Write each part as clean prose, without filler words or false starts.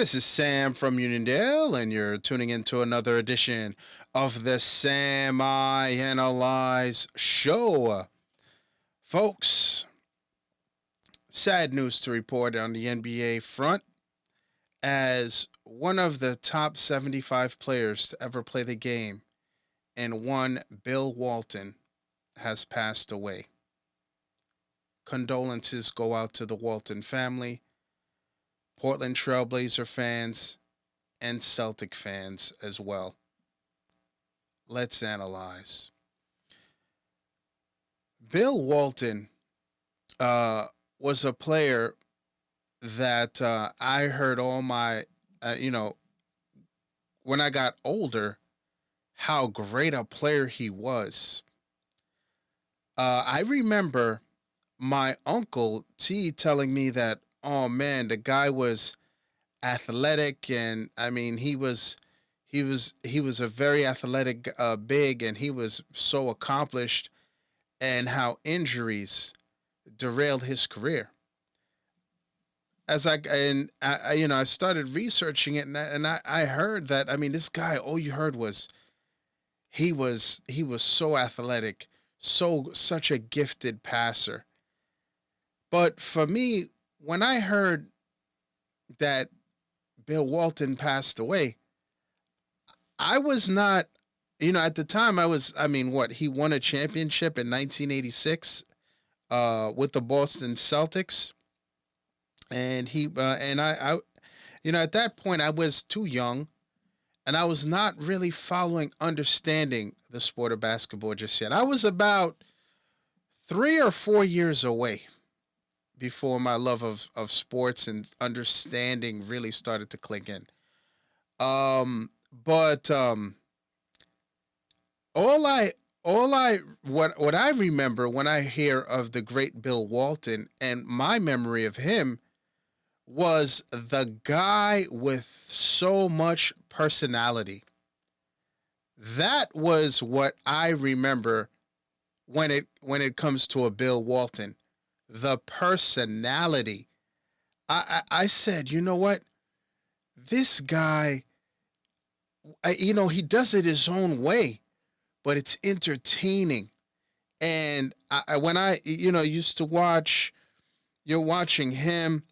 This is Sam from Uniondale, and you're tuning into another edition of the Sam I Analyze Show. Folks, sad news to report on the NBA front, as one of the top 75 players to ever play the game, and one Bill Walton, has passed away. Condolences go out to the Walton family, Portland Trailblazer fans, and Celtic fans as well. Let's analyze. Bill Walton was a player that I heard all my, when I got older, how great a player he was. I remember my uncle T telling me that, oh man, the guy was athletic, and I mean he was a very athletic big, and he was so accomplished, and how injuries derailed his career. As I started researching it, and I heard that, I mean, this guy, all you heard was he was so athletic, such a gifted passer. But for me, when I heard that Bill Walton passed away, I was not, at the time I mean, what, he won a championship in 1986 with the Boston Celtics, and at that point I was too young, and I was not really understanding the sport of basketball just yet. I was about 3 or 4 years away before my love of sports and understanding really started to click in. But all I what I remember when I hear of the great Bill Walton, and my memory of him, was the guy with so much personality. That was what I remember when it comes to a Bill Walton. The personality. I said, you know what? This guy, he does it his own way, but it's entertaining. And when I used to watch, you're watching him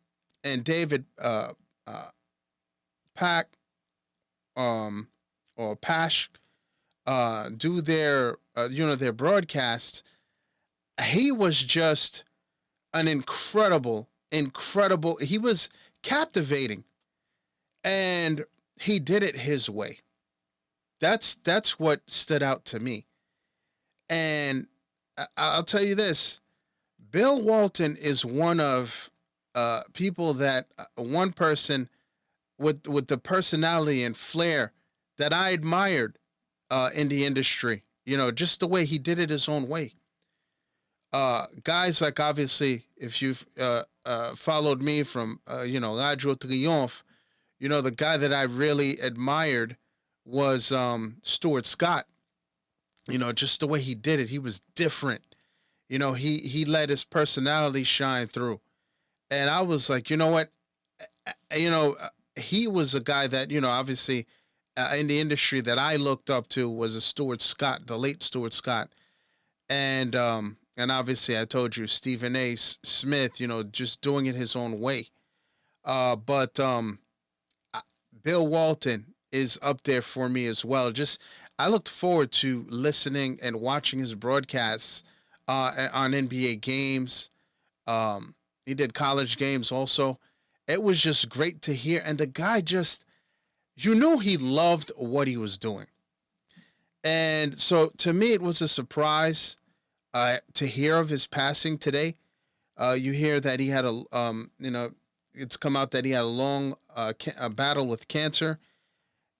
and David Pack, or Pash, do their broadcast. He was just an incredible. He was captivating, and he did it his way. That's what stood out to me. And I'll tell you this: Bill Walton is one of people that one person with the personality and flair that I admired in the industry. Just the way he did it his own way. Guys like, obviously, if you've followed me from Radio Triomphe, the guy that I really admired was Stuart Scott. Just the way he did it, he was different. He let his personality shine through, and I was like, you know what, he was a guy that, obviously, in the industry that I looked up to was a Stuart Scott, the late Stuart Scott, and obviously I told you Stephen A. Smith, just doing it his own way. But Bill Walton is up there for me as well. Just, I looked forward to listening and watching his broadcasts on NBA games. He did college games also. It was just great to hear, and the guy just, he loved what he was doing. And so to me, it was a surprise to hear of his passing today. You hear that he had it's come out that he had a long a battle with cancer,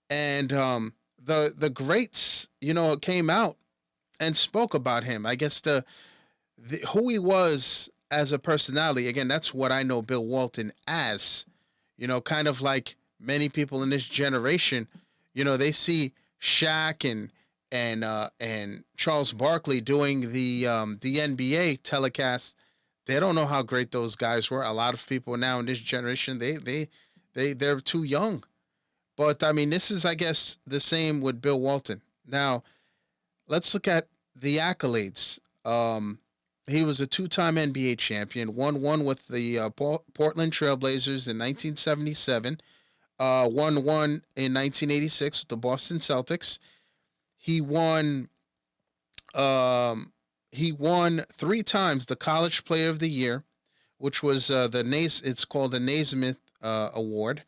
and the greats, came out and spoke about him. I guess the who he was as a personality. Again, that's what I know Bill Walton as. Kind of like many people in this generation. They see Shaq and Charles Barkley doing the NBA telecast. They don't know how great those guys were. A lot of people now in this generation, They're too young. But I mean, this is, I guess, the same with Bill Walton. Now, let's look at the accolades. He was a two-time NBA champion, won one with the Portland Trailblazers in 1977, won one in 1986 with the Boston Celtics. He won he won three times the College Player of the Year, which was it's called the Naismith Award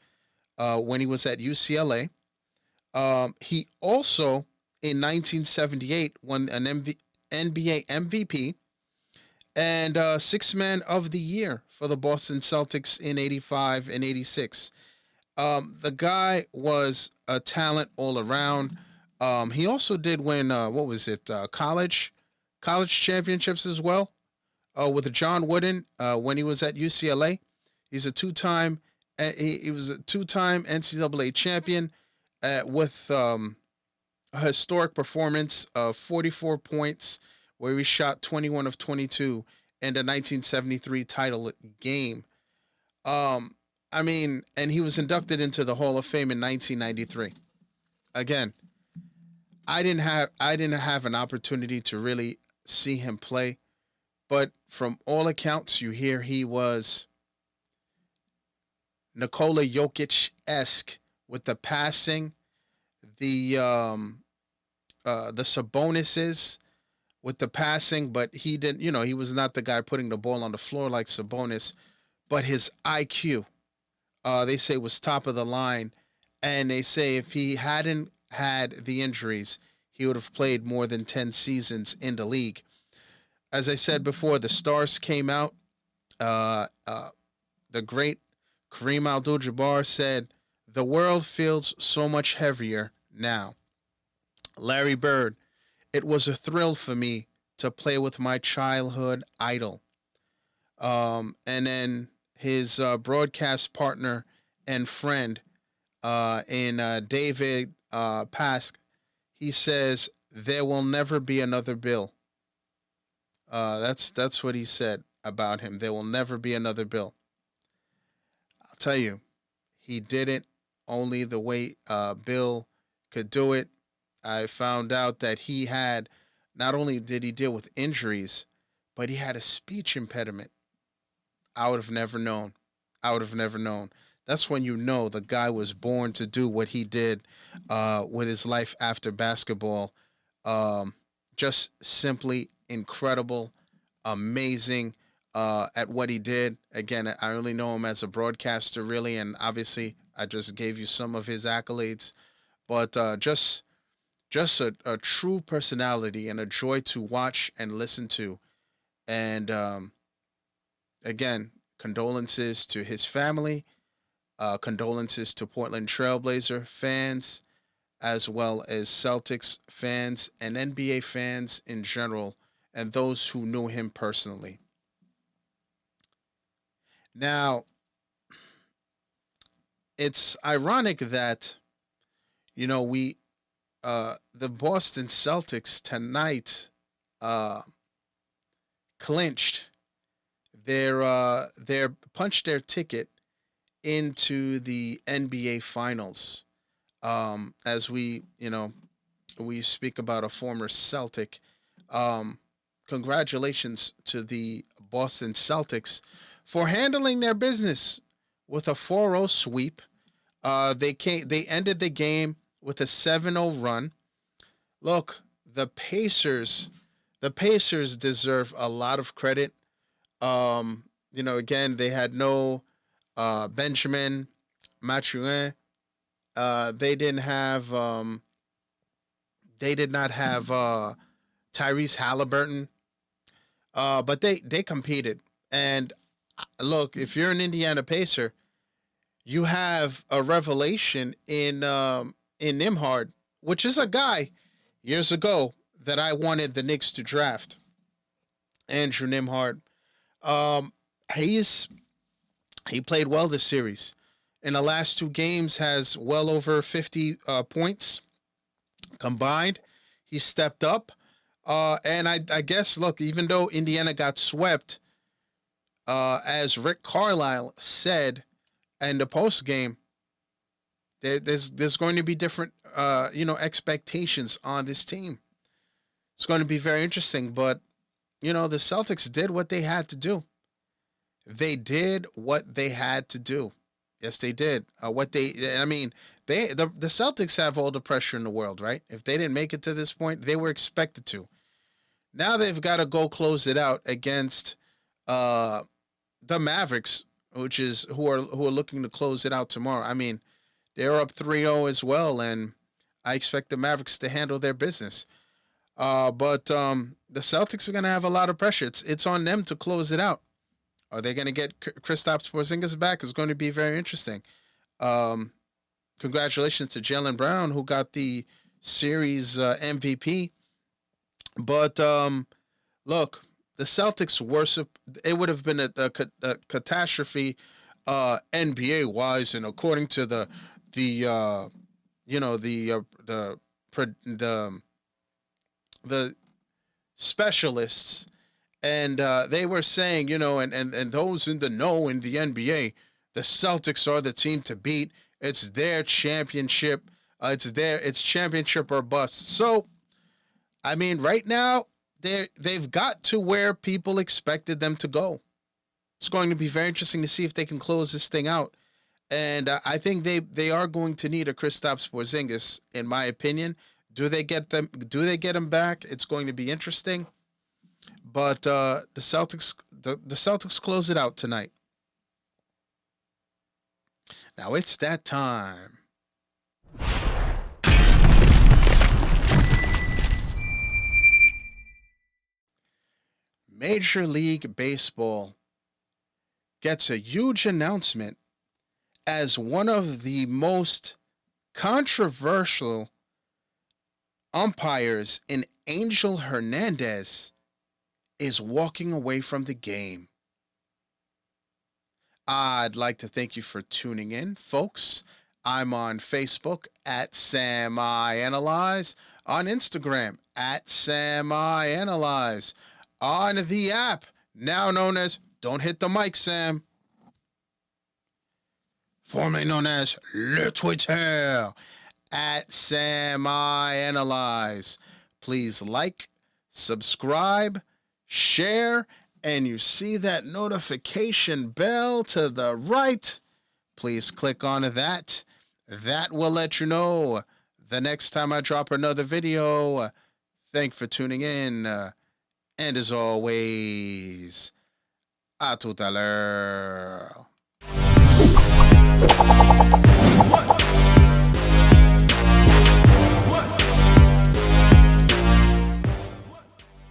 when he was at UCLA. He also in 1978 won an NBA MVP and Sixth Man of the Year for the Boston Celtics in '85 and '86. The guy was a talent all around. He also did win what was it college championships as well with John Wooden when he was at UCLA. He's a he was a two-time NCAA champion with a historic performance of 44 points, where he shot 21 of 22 in the 1973 title game. I mean, and he was inducted into the Hall of Fame in 1993. Again, I didn't have an opportunity to really see him play, but from all accounts, you hear he was Nikola Jokic esque with the passing, the Sabonis's with the passing, but he didn't. He was not the guy putting the ball on the floor like Sabonis, but his IQ, they say, was top of the line, and they say if he hadn't had the injuries, he would have played more than 10 seasons in the league. As I said before, the stars came out. The great Kareem Abdul-Jabbar said, "The world feels so much heavier now." Larry Bird, "It was a thrill for me to play with my childhood idol." And then his broadcast partner and friend in David Pask, he says, "There will never be another Bill." That's what he said about him. There will never be another Bill. I'll tell you, he did it only the way Bill could do it. I found out that he had, not only did he deal with injuries, but he had a speech impediment. I would have never known. I would have never known. That's when you know the guy was born to do what he did with his life after basketball. Just simply incredible, amazing at what he did. Again, I only know him as a broadcaster, really, and obviously I just gave you some of his accolades. But just a true personality and a joy to watch and listen to. And again, condolences to his family, condolences to Portland Trailblazer fans, as well as Celtics fans and NBA fans in general, and those who knew him personally. Now, it's ironic that, we the Boston Celtics tonight clinched their punched their ticket into the NBA Finals. As we speak about a former Celtic. Congratulations to the Boston Celtics for handling their business with a 4-0 sweep. They ended the game with a 7-0 run. Look, the Pacers deserve a lot of credit. Again, they had no Benjamin Maturin. They did not have Tyrese Halliburton. But they competed. And look, if you're an Indiana Pacer, you have a revelation in Nimhard, which is a guy years ago that I wanted the Knicks to draft. Andrew Nimhard. He played well this series. In the last two games, has well over 50 points combined. He stepped up. And I guess, look, even though Indiana got swept, as Rick Carlisle said And the post game, there's going to be different expectations on this team. It's going to be very interesting. But the Celtics did what they had to do. They did what they had to do. Yes, they did. I mean, the Celtics have all the pressure in the world, right? If they didn't make it to this point, they were expected to. Now they've got to go close it out against uh, the Mavericks, who are looking to close it out tomorrow. I mean, they're up 3-0 as well, and I expect the Mavericks to handle their business. But the Celtics are going to have a lot of pressure. It's on them to close it out. Are they going to get Kristaps Porzingis back? It's going to be very interesting. Um, Congratulations to Jalen Brown, who got the series MVP. But look, the Celtics were. It would have been a catastrophe, NBA wise, and according to the the the specialists, and they were saying, and those in the know in the NBA, the Celtics are the team to beat. It's their championship. It's championship or bust. So, I mean, right now they've got to where people expected them to go. It's going to be very interesting to see if they can close this thing out. And I think they are going to need a Kristaps Porzingis, in my opinion. Do they get them? Do they get him back? It's going to be interesting. But the Celtics close it out tonight. Now it's that time. Major League Baseball gets a huge announcement as one of the most controversial umpires in Angel Hernandez is walking away from the game. I'd like to thank you for tuning in, folks. I'm on Facebook at Sam I Analyze, on Instagram at Sam I Analyze, on the app now known as Don't Hit the Mic Sam, formerly known as Le Twitter at Sam I Analyze. Please like, subscribe, share, and you see that notification bell to the right. Please click on that. That will let you know the next time I drop another video. Thanks for tuning in. And as always, à tout à l'heure.